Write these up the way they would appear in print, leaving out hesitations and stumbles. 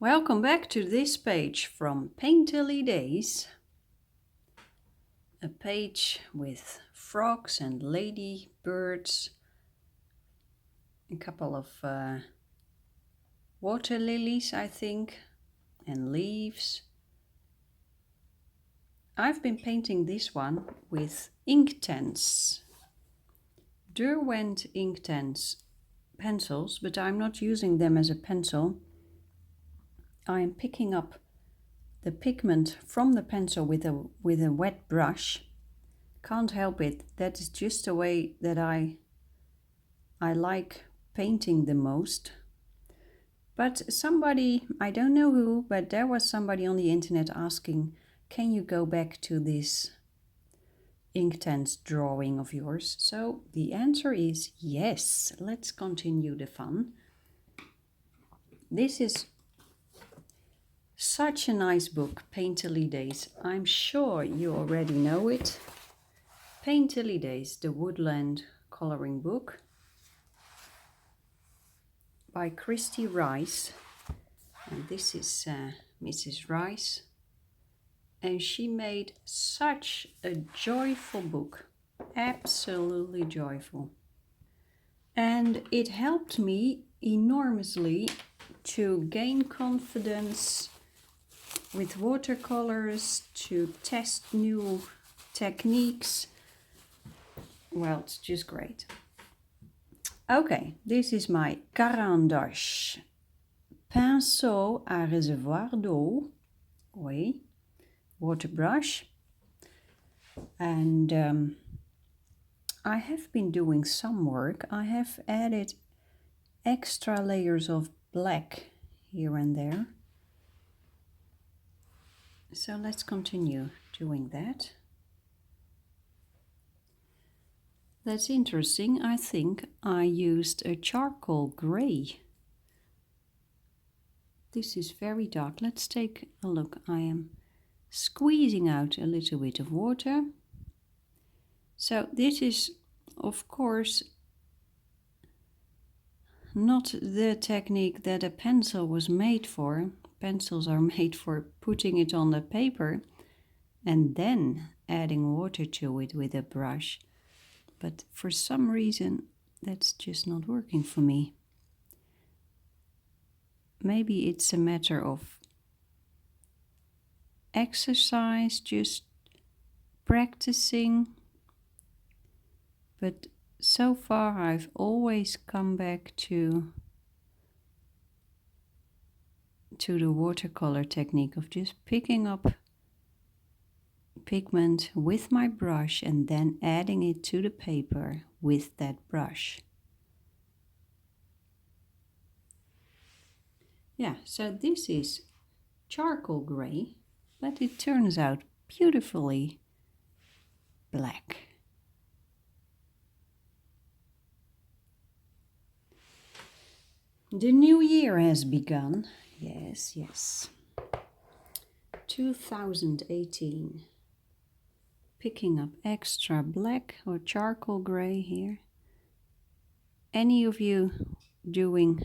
Welcome back to this page from Painterly Days. A page with frogs and ladybirds, a couple of water lilies, I think, and leaves. I've been painting this one with Inktense, Derwent Inktense Pencils, but I'm not using them as a pencil. I am picking up the pigment from the pencil with a wet brush. Can't help it, that is just the way that I like painting the most. But somebody, I don't know who, but there was somebody on the internet asking, can you go back to this Inktense drawing of yours? So the answer is yes. Let's continue the fun. This is such a nice book, Painterly Days. I'm sure you already know it. Painterly Days, the Woodland coloring book by Christy Rice. And this is Mrs. Rice. And she made such a joyful book. Absolutely joyful. And it helped me enormously to gain confidence with watercolors, to test new techniques. Well, it's just great. Okay, this is my Caran pinceau à réservoir d'eau. Oui, water brush. And I have been doing some work. I have added extra layers of black here and there. So let's continue doing that. That's interesting. I think I used a charcoal gray. This is very dark. Let's take a look. I am squeezing out a little bit of water. So this is, of course, not the technique that a pencil was made for. Pencils are made for putting it on the paper and then adding water to it with a brush. But for some reason, that's just not working for me. Maybe it's a matter of exercise, just practicing. But so far I've always come back to the watercolor technique of just picking up pigment with my brush and then adding it to the paper with that brush. Yeah, so this is charcoal gray, but it turns out beautifully black. The new year has begun. Yes, yes. 2018. Picking up extra black or charcoal gray here. Any of you doing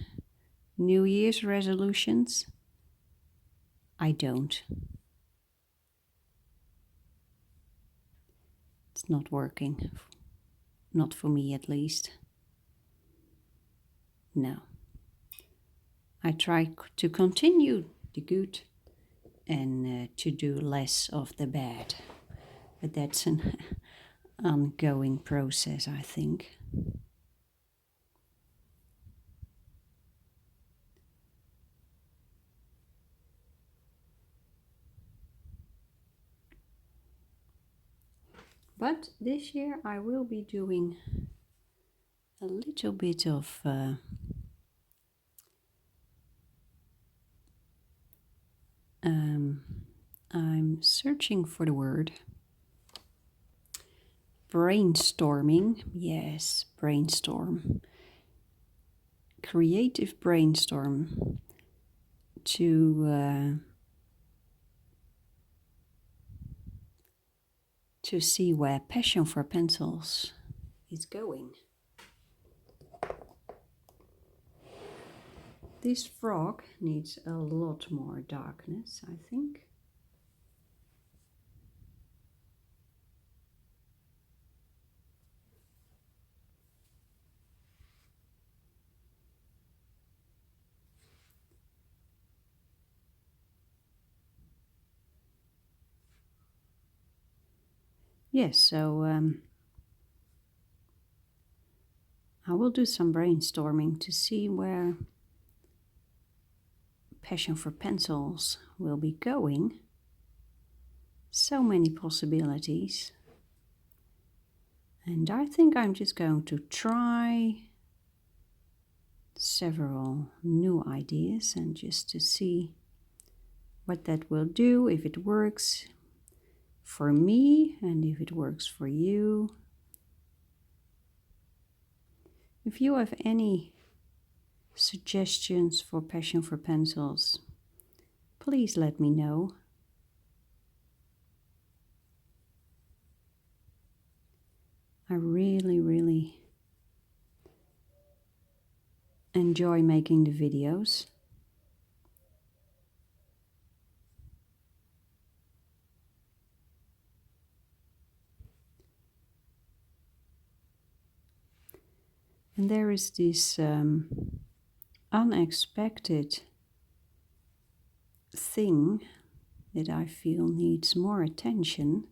New Year's resolutions? I don't. It's not working. Not for me at least. No. I try to continue the good and to do less of the bad. But that's an ongoing process, I think. But this year I will be doing a little bit of I'm searching for the word. Brainstorming. Yes, brainstorm. Creative brainstorm to see where passion for pencils is going. This frog needs a lot more darkness, I think. Yes, so I will do some brainstorming to see where Passion for Pencils will be going. So many possibilities. And I think I'm just going to try several new ideas and just to see what that will do, if it works for me and if it works for you. If you have any suggestions for Passion for Pencils, please let me know. I really enjoy making the videos. And there is this unexpected thing that I feel needs more attention.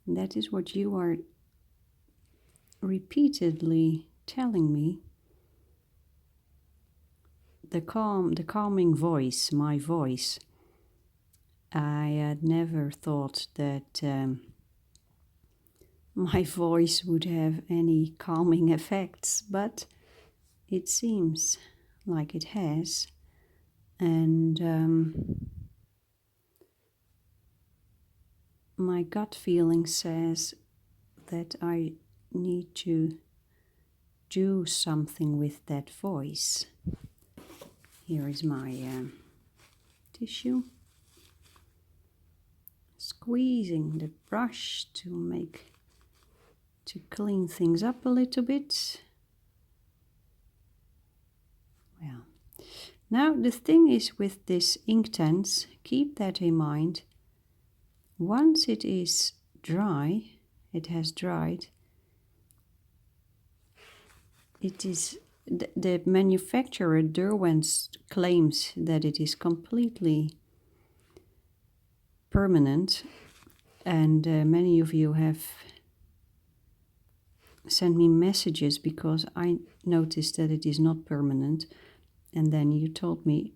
And that is what you are repeatedly telling me. The calming voice, my voice. I had never thought that my voice would have any calming effects, but it seems like it has. And my gut feeling says that I need to do something with that voice. Here is my tissue. Squeezing the brush to clean things up a little bit. Well, now the thing is with this Inktense, keep that in mind. Once it is dry, it has dried, it is the manufacturer Derwent claims that it is completely permanent, and many of you have sent me messages because I noticed that it is not permanent, and then you told me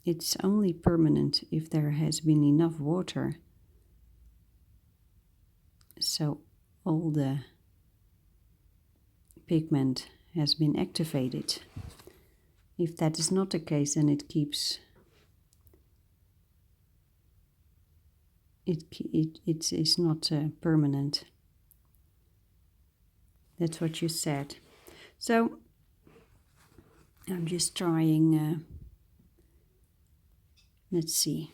it's only permanent if there has been enough water, so all the pigment has been activated. If that is not the case, then it keeps it's not permanent. That's what you said. So I'm just trying, let's see.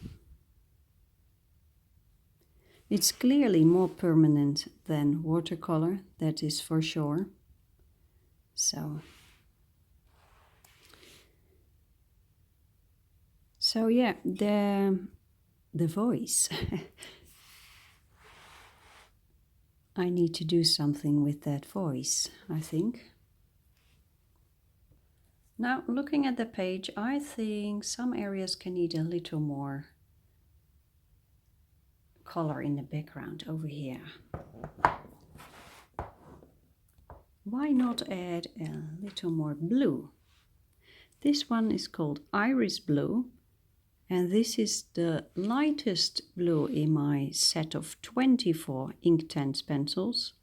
It's clearly more permanent than watercolor, that is for sure. So yeah, the voice. I need to do something with that voice, I think. Now, looking at the page, I think some areas can need a little more color in the background over here. Why not add a little more blue? This one is called Iris Blue, and this is the lightest blue in my set of 24 Inktense pencils.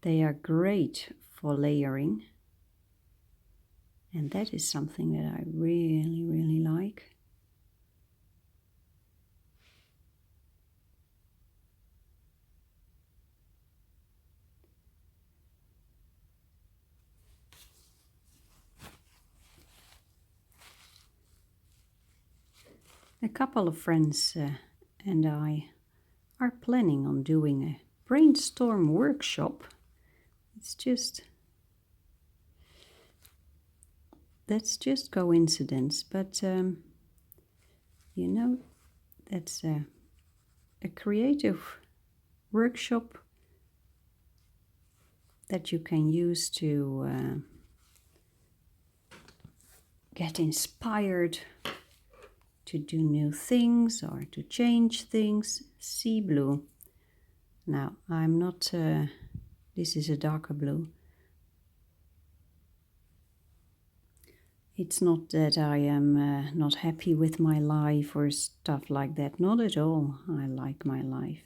They are great for layering, and that is something that I really like. A couple of friends and I are planning on doing a brainstorm workshop. That's just coincidence, but you know, that's a creative workshop that you can use to get inspired to do new things or to change things. Sea blue. Now, I'm not, this is a darker blue. It's not that I am not happy with my life or stuff like that. Not at all. I like my life.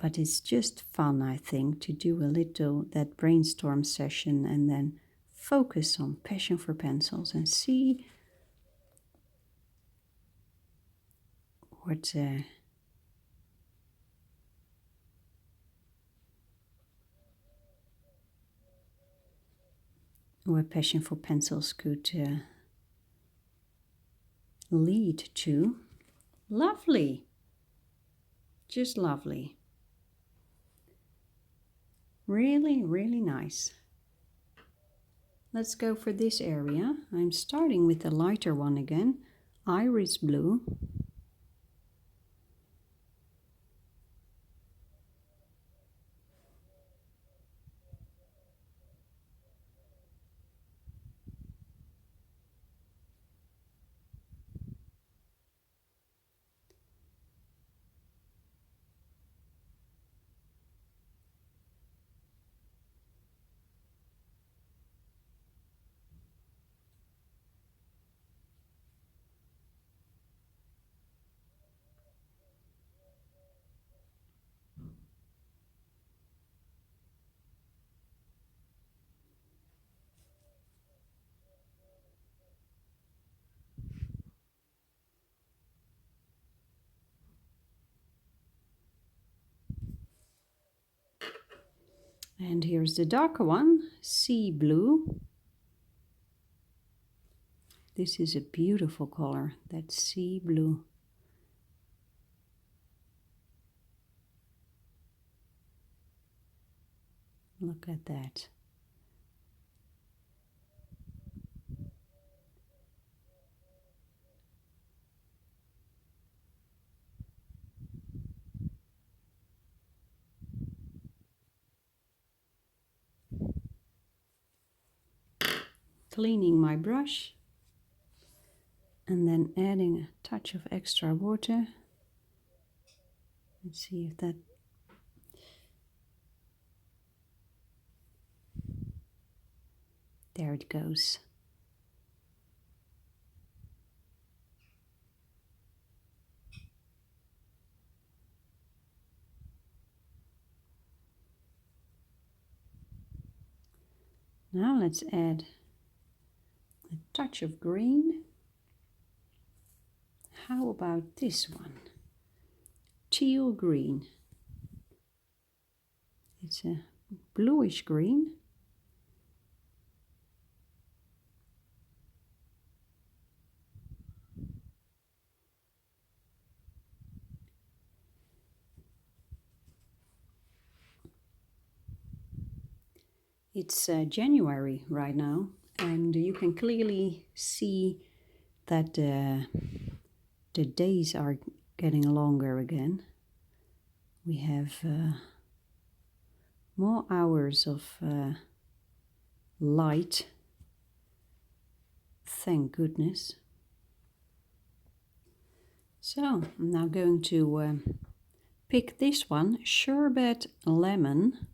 But it's just fun, I think, to do a little that brainstorm session and then focus on passion for pencils and see what passion for pencils could lead to. Lovely. Just lovely. Really, really nice. Let's go for this area. I'm starting with the lighter one again, iris blue. And here's the darker one, sea blue. This is a beautiful color, that sea blue. Look at that. Cleaning my brush and then adding a touch of extra water. Let's see if that. There it goes. Now let's add a touch of green. How about this one? Teal green. It's a bluish green. It's January right now, and you can clearly see that the days are getting longer again. We have more hours of light, thank goodness. So I'm now going to pick this one, sherbet lemon.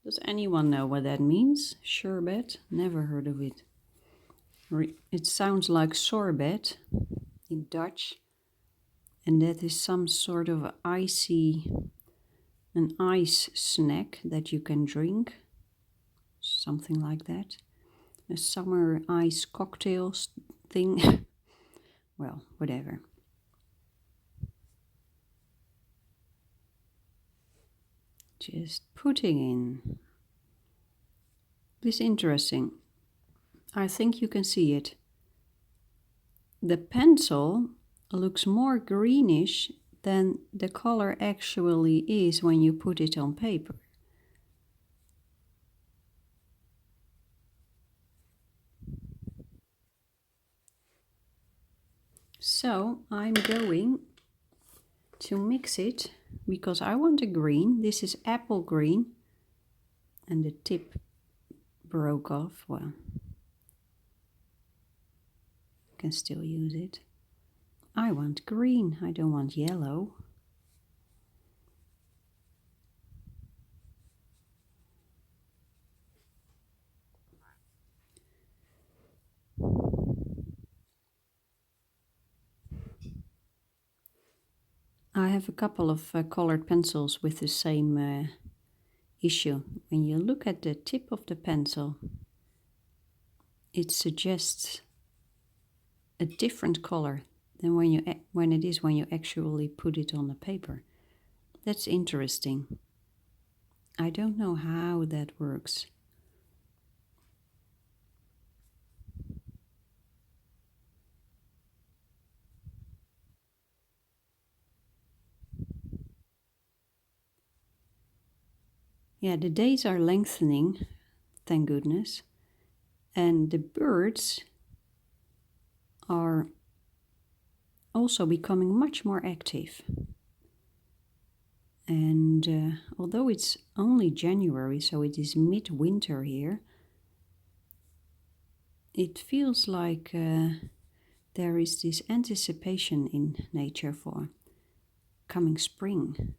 Does anyone know what that means? Sherbet? Never heard of it. It sounds like sorbet in Dutch, and that is some sort of an ice snack that you can drink, something like that. A summer ice cocktail thing. Well, whatever. Just putting in. This is interesting. I think you can see it. the pencil looks more greenish than the color actually is when you put it on paper. So I'm going to mix it because I want a green. This is apple green and the tip broke off. Well, I can still use it. I want green, I don't want yellow. I have a couple of colored pencils with the same issue. When you look at the tip of the pencil, it suggests a different color than when you actually put it on the paper. That's interesting. I don't know how that works. Yeah, the days are lengthening, thank goodness. And the birds are also becoming much more active. And although it's only January, so it is midwinter here, it feels like there is this anticipation in nature for coming spring.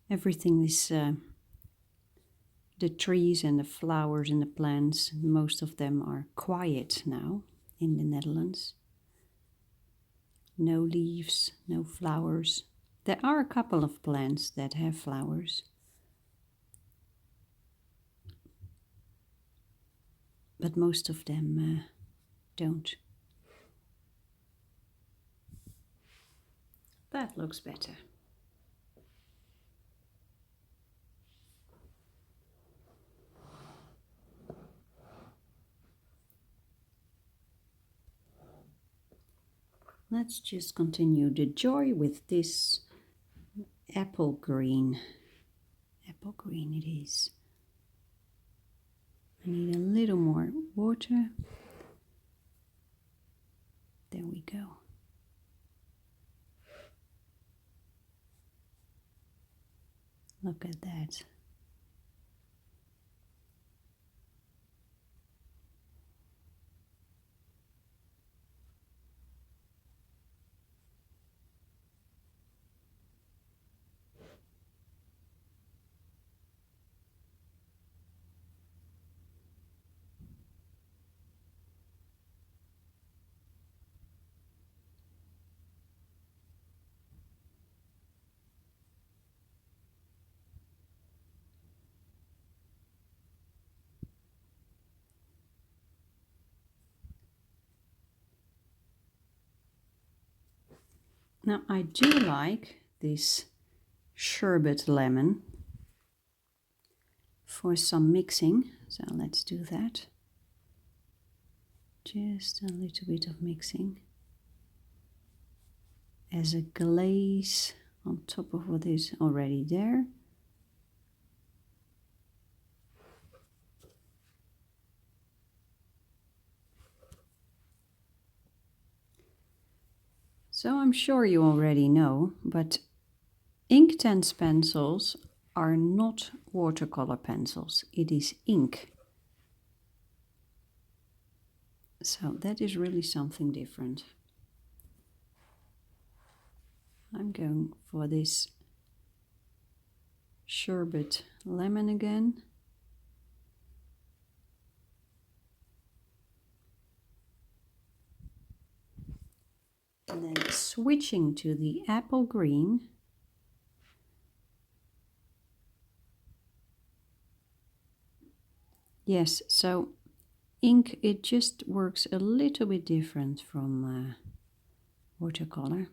Everything is, the trees and the flowers and the plants, most of them are quiet now in the Netherlands. No leaves, no flowers. There are a couple of plants that have flowers, but most of them don't. That looks better. Let's just continue the joy with this apple green. Apple green it is. I need a little more water. There we go. Look at that. Now I do like this sherbet lemon for some mixing, so let's do that. Just a little bit of mixing as a glaze on top of what is already there. So I'm sure you already know, but Inktense pencils are not watercolor pencils. It is ink. So that is really something different. I'm going for this sherbet lemon again. And then switching to the apple green. Yes, so ink, it just works a little bit different from watercolor.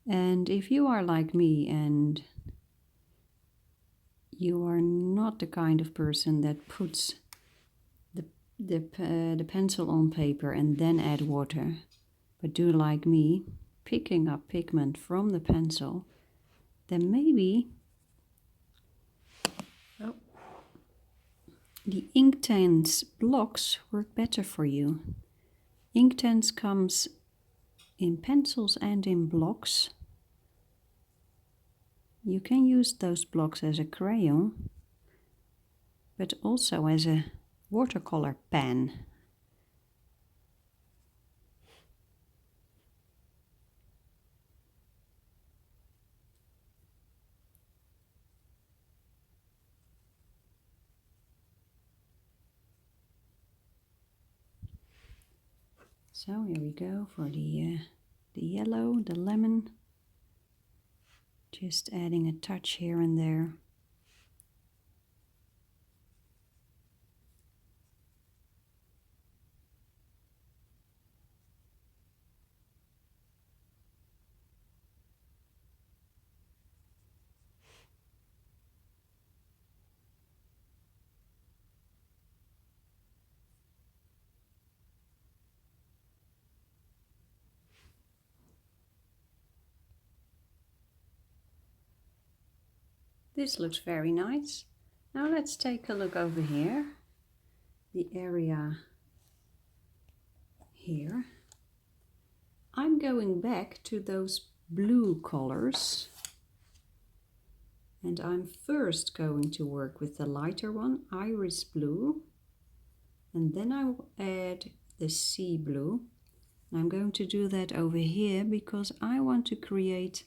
And if you are like me and you are not the kind of person that puts the pencil on paper and then add water, but do like me, picking up pigment from the pencil, then maybe the Inktense blocks work better for you. Inktense comes in pencils and in blocks. You can use those blocks as a crayon, but also as a watercolor pen. So here we go for the yellow, the lemon. Just adding a touch here and there. This looks very nice. Now let's take a look over here. The area here. I'm going back to those blue colors. And I'm first going to work with the lighter one, iris blue. And then I will add the sea blue. I'm going to do that over here because I want to create,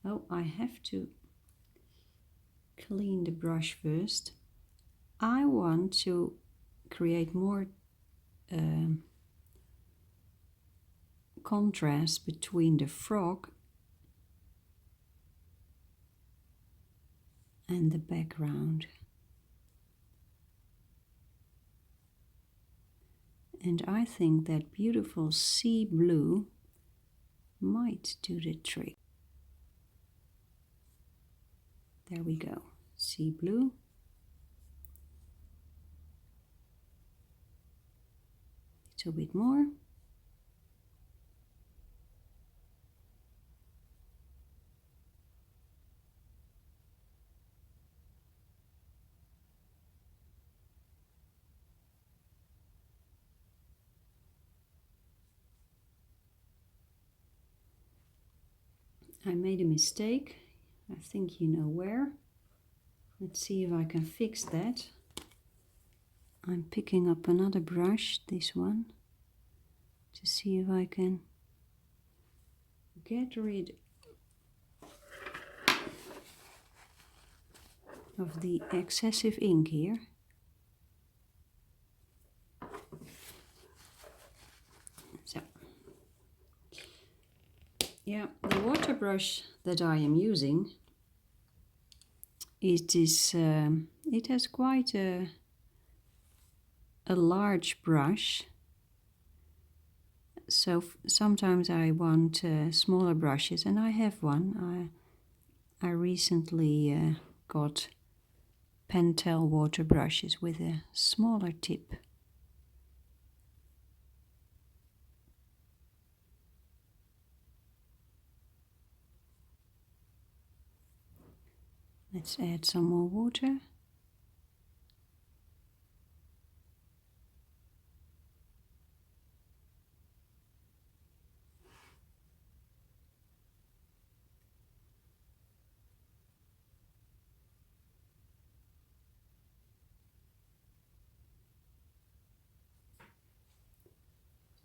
oh, I have to clean the brush first. I want to create more contrast between the frog and the background. And I think that beautiful sea blue might do the trick. There we go, sea blue. A little bit more. I made a mistake. I think you know where. Let's see if I can fix that. I'm picking up another brush, this one, to see if I can get rid of the excessive ink here. So, yeah, the water brush that I am using, it has quite a large brush. So sometimes I want smaller brushes, and I have one. I recently got Pentel water brushes with a smaller tip. Let's add some more water.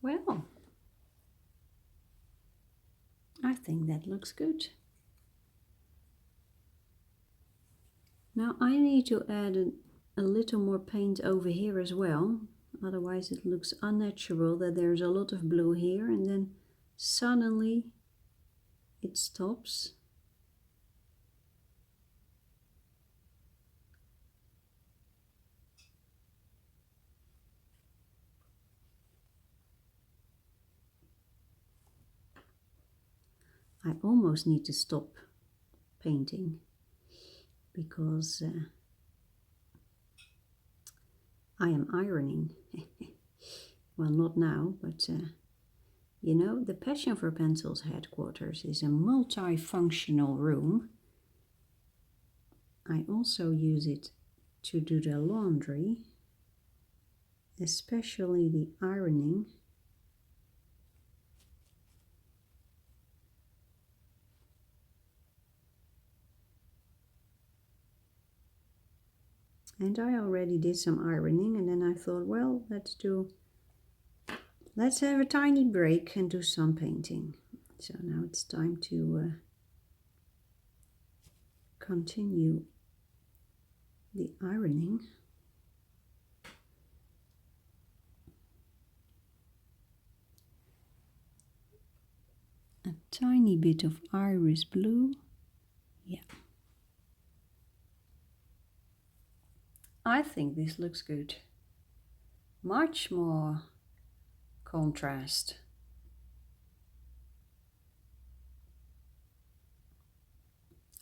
Well, I think that looks good. Now I need to add a little more paint over here as well, otherwise it looks unnatural that there's a lot of blue here and then suddenly it stops. I almost need to stop painting because I am ironing. Well, not now, but you know, the Passion for Pencils headquarters is a multifunctional room. I also use it to do the laundry, especially the ironing. And I already did some ironing, and then I thought, well, let's have a tiny break and do some painting. So now it's time to continue the ironing. A tiny bit of iris blue. Yeah. I think this looks good. Much more contrast.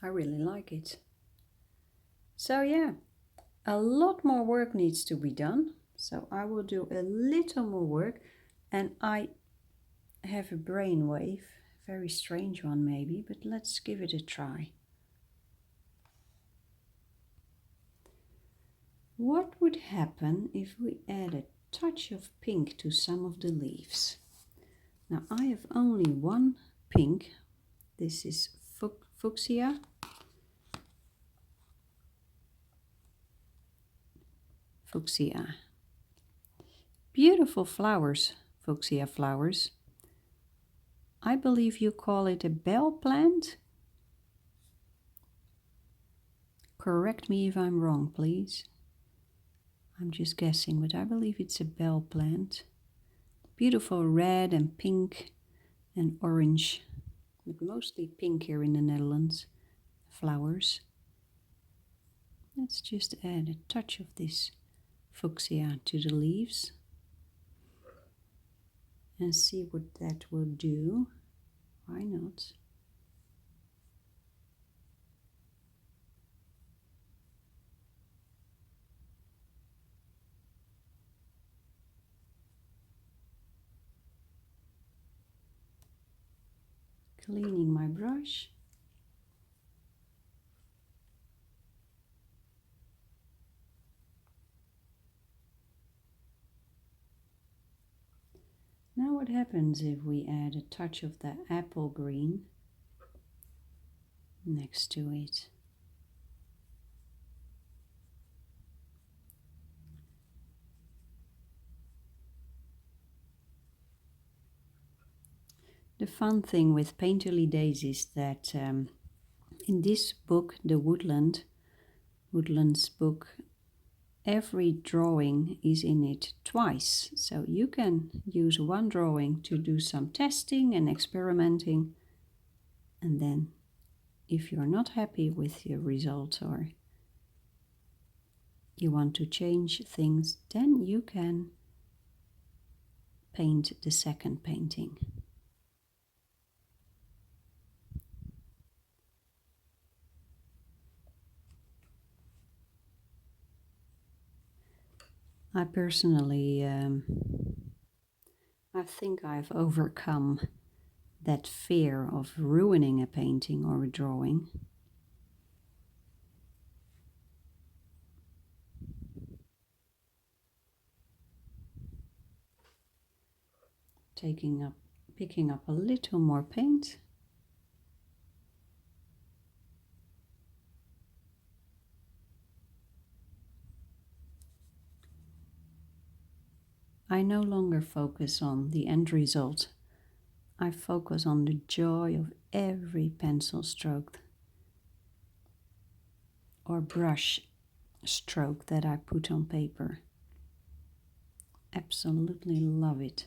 I really like it. So yeah, a lot more work needs to be done. So I will do a little more work, and I have a brainwave, very strange one maybe, but let's give it a try. What would happen if we add a touch of pink to some of the leaves? Now I have only one pink. This is fuchsia. Fuchsia. Beautiful flowers, fuchsia flowers. I believe you call it a bell plant. Correct me if I'm wrong, please. I'm just guessing, but I believe it's a bell plant. Beautiful red and pink and orange, but mostly pink here in the Netherlands. Flowers. Let's just add a touch of this fuchsia to the leaves and see what that will do. Why not? Cleaning my brush. Now what happens if we add a touch of the apple green next to it? The fun thing with Painterly Days is that in this book, the Woodlands book, every drawing is in it twice. So you can use one drawing to do some testing and experimenting. And then if you're not happy with your results or you want to change things, then you can paint the second painting. I personally, I think I've overcome that fear of ruining a painting or a drawing. Picking up a little more paint. I no longer focus on the end result. I focus on the joy of every pencil stroke or brush stroke that I put on paper. Absolutely love it.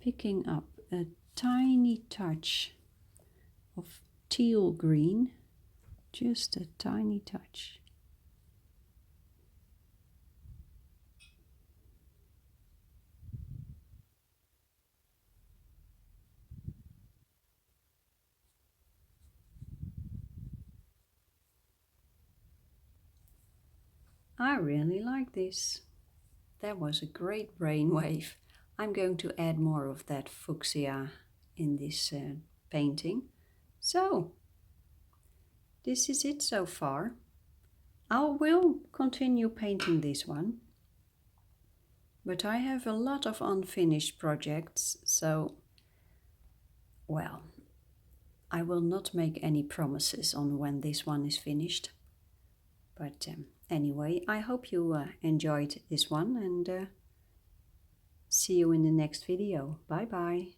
Picking up a tiny touch of teal green, just a tiny touch. I really like this. That was a great brainwave. I'm going to add more of that fuchsia in this painting. So, this is it so far. I will continue painting this one. But I have a lot of unfinished projects, so, well, I will not make any promises on when this one is finished. But anyway, I hope you enjoyed this one and see you in the next video. Bye bye.